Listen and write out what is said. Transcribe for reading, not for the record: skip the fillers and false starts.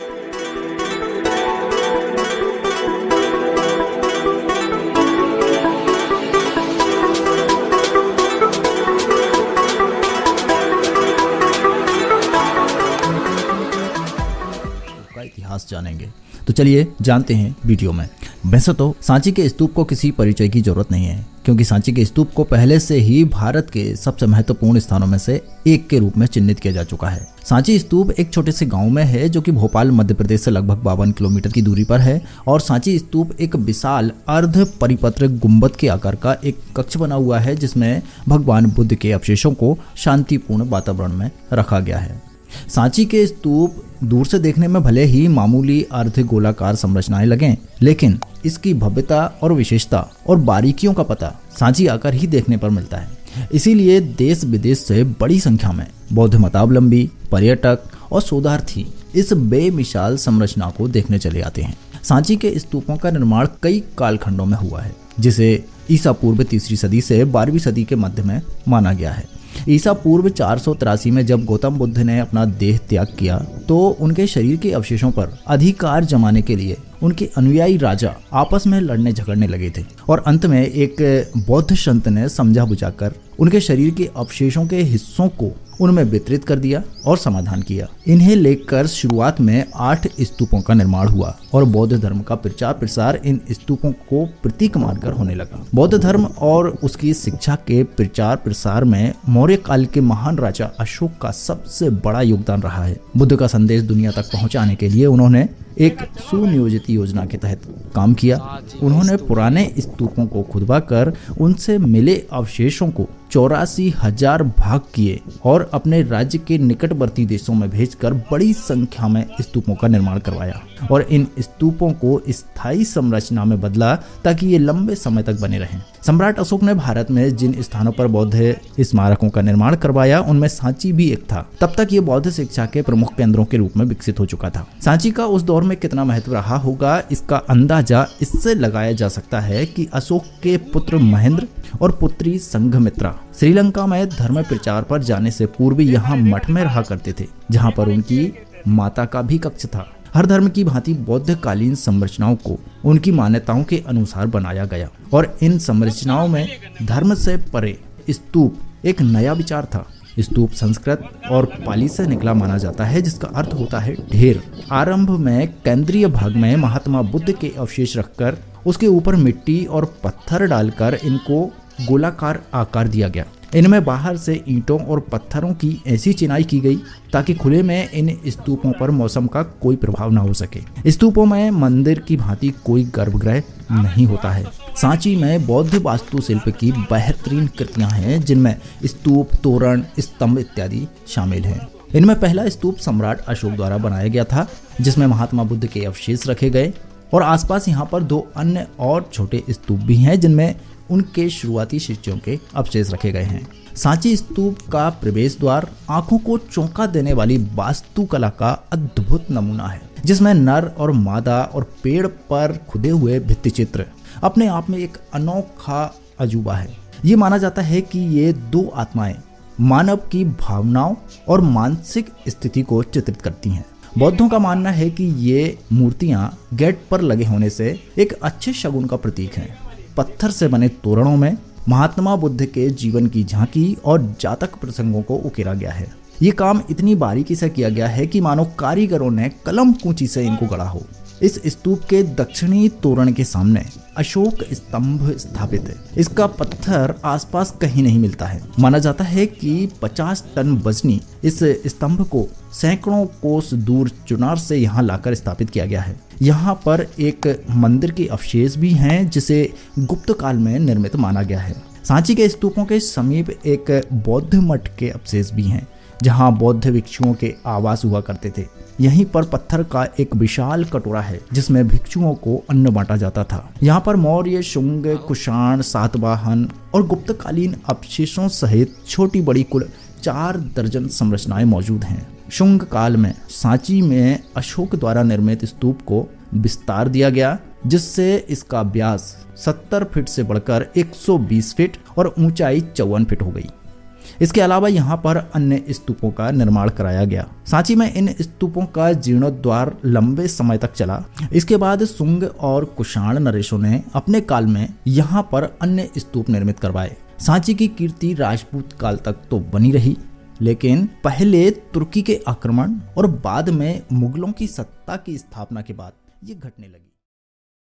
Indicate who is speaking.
Speaker 1: का इतिहास जानेंगे। तो चलिए जानते हैं वीडियो में। वैसे तो सांची के स्तूप को किसी परिचय की जरूरत नहीं है, क्योंकि सांची के स्तूप को पहले से ही भारत के सबसे महत्वपूर्ण स्थानों में से एक के रूप में चिन्हित किया जा चुका है। सांची स्तूप एक छोटे से गांव में है जो कि भोपाल मध्य प्रदेश से लगभग 52 किलोमीटर की दूरी पर है। और सांची स्तूप एक विशाल अर्ध परिपत्र गुंबद के आकार का एक कक्ष बना हुआ है, जिसमें भगवान बुद्ध के अवशेषों को शांतिपूर्ण वातावरण में रखा गया है। सांची के स्तूप दूर से देखने में भले ही मामूली अर्ध गोलाकार संरचनाएं लगें, लेकिन इसकी भव्यता और विशेषता और बारीकियों का पता सांची आकर ही देखने पर मिलता है। इसीलिए देश विदेश से बड़ी संख्या में बौद्ध मतावलंबी, पर्यटक और शोधार्थी इस बेमिसाल संरचना को देखने चले आते हैं। सांची के स्तूपों का निर्माण कई कालखंडों में हुआ है, जिसे ईसा पूर्व 3री सदी से 12वीं सदी के मध्य में माना गया है। ईसा पूर्व 483 में जब गौतम बुद्ध ने अपना देह त्याग किया, तो उनके शरीर के अवशेषों पर अधिकार जमाने के लिए उनके अनुयायी राजा आपस में लड़ने झगड़ने लगे थे। और अंत में एक बौद्ध संत ने समझा बुझाकर उनके शरीर के अवशेषों के हिस्सों को उनमें वितरित कर दिया और समाधान किया। इन्हें लेकर शुरुआत में 8 स्तूपों का निर्माण हुआ और बौद्ध धर्म का प्रचार प्रसार इन स्तूपों को प्रतीक मानकर होने लगा। बौद्ध धर्म और उसकी शिक्षा के प्रचार प्रसार में मौर्य काल के महान राजा अशोक का सबसे बड़ा योगदान रहा है। बुद्ध का संदेश दुनिया तक पहुंचाने के लिए उन्होंने एक सुनियोजित योजना के तहत काम किया। उन्होंने पुराने स्तूपों को खुदवा कर उनसे मिले अवशेषों को 84,000 भाग किए और अपने राज्य के निकटवर्ती देशों में भेजकर बड़ी संख्या में स्तूपों का निर्माण करवाया और इन स्तूपों को स्थायी संरचना में बदला ताकि ये लंबे समय तक बने रहें। सम्राट अशोक ने भारत में जिन स्थानों पर बौद्ध स्मारकों का निर्माण करवाया, उनमें सांची भी एक था। तब तक ये बौद्ध शिक्षा के प्रमुख केंद्रों के रूप में विकसित हो चुका था। सांची का उस दौर में कितना महत्व रहा होगा, इसका अंदाजा इससे लगाया जा सकता है कि अशोक के पुत्र महेंद्र और पुत्री संघमित्रा श्रीलंका में धर्म प्रचार पर जाने से पूर्व यहाँ मठ में रहा करते थे, जहाँ पर उनकी माता का भी कक्ष था। हर धर्म की भांति बौद्धकालीन संरचनाओं को उनकी मान्यताओं के अनुसार बनाया गया और इन संरचनाओं में धर्म से परे स्तूप एक नया विचार था। स्तूप संस्कृत और पाली से निकला माना जाता है, जिसका अर्थ होता है ढेर। आरंभ में केंद्रीय भाग में महात्मा बुद्ध के अवशेष रखकर उसके ऊपर मिट्टी और पत्थर डालकर इनको गोलाकार आकार दिया गया। इनमें बाहर से ईंटों और पत्थरों की ऐसी चिनाई की गई ताकि खुले में इन स्तूपों पर मौसम का कोई प्रभाव न हो सके। स्तूपों में मंदिर की भांति कोई गर्भगृह नहीं होता है। सांची में बौद्ध वास्तुशिल्प की बेहतरीन कृतियां हैं, जिनमें स्तूप, तोरण, स्तंभ इत्यादि शामिल हैं। इनमें पहला स्तूप सम्राट अशोक द्वारा बनाया गया था, जिसमें महात्मा बुद्ध के अवशेष रखे गए और आसपास यहाँ पर 2 अन्य और छोटे स्तूप भी हैं, जिनमें उनके शुरुआती शिष्यों के अवशेष रखे गए हैं। सांची स्तूप का प्रवेश द्वार आंखों को चौंका देने वाली वास्तुकला का अद्भुत नमूना है, जिसमें नर और मादा और पेड़ पर खुदे हुए भित्ति चित्र अपने आप में एक अनोखा अजूबा है। ये माना जाता है कि ये 2 आत्माएं मानव की भावनाओं और मानसिक स्थिति को चित्रित करती हैं। बौद्धों का मानना है कि ये मूर्तियां गेट पर लगे होने से एक अच्छे शगुन का प्रतीक हैं। पत्थर से बने तोरणों में महात्मा बुद्ध के जीवन की झांकी और जातक प्रसंगों को उकेरा गया है। ये काम इतनी बारीकी से किया गया है कि मानो कारीगरों ने कलम कूंची से इनको गढ़ा हो। इस स्तूप के दक्षिणी तोरण के सामने अशोक स्तंभ स्थापित है। इसका पत्थर आसपास कहीं नहीं मिलता है। माना जाता है कि 50 टन वजनी इस स्तंभ को सैकड़ों कोस दूर चुनार से यहाँ लाकर स्थापित किया गया है। यहाँ पर एक मंदिर के अवशेष भी हैं, जिसे गुप्त काल में निर्मित माना गया है। सांची के स्तूपों के समीप एक बौद्ध मठ के अवशेष भी हैं, जहाँ बौद्ध भिक्षुओं के आवास हुआ करते थे। यहीं पर पत्थर का एक विशाल कटोरा है, जिसमें भिक्षुओं को अन्न बांटा जाता था। यहाँ पर मौर्य, शुंग, कुषाण, सातवाहन और गुप्तकालीन अवशेषों सहित छोटी बड़ी कुल 4 दर्जन संरचनाएं मौजूद हैं। शुंग काल में सांची में अशोक द्वारा निर्मित स्तूप को विस्तार दिया गया, जिससे इसका व्यास 70 फीट से बढ़कर 120 फीट और ऊंचाई 54 फीट हो गई। इसके अलावा यहाँ पर अन्य स्तूपों का निर्माण कराया गया। सांची में इन स्तूपों का जीर्णोद्धार लंबे समय तक चला। इसके बाद सुंग और कुषाण नरेशों ने अपने काल में यहाँ पर अन्य स्तूप निर्मित करवाए। सांची की कीर्ति राजपूत काल तक तो बनी रही, लेकिन पहले तुर्की के आक्रमण और बाद में मुगलों की सत्ता की स्थापना के बाद ये घटने लगी।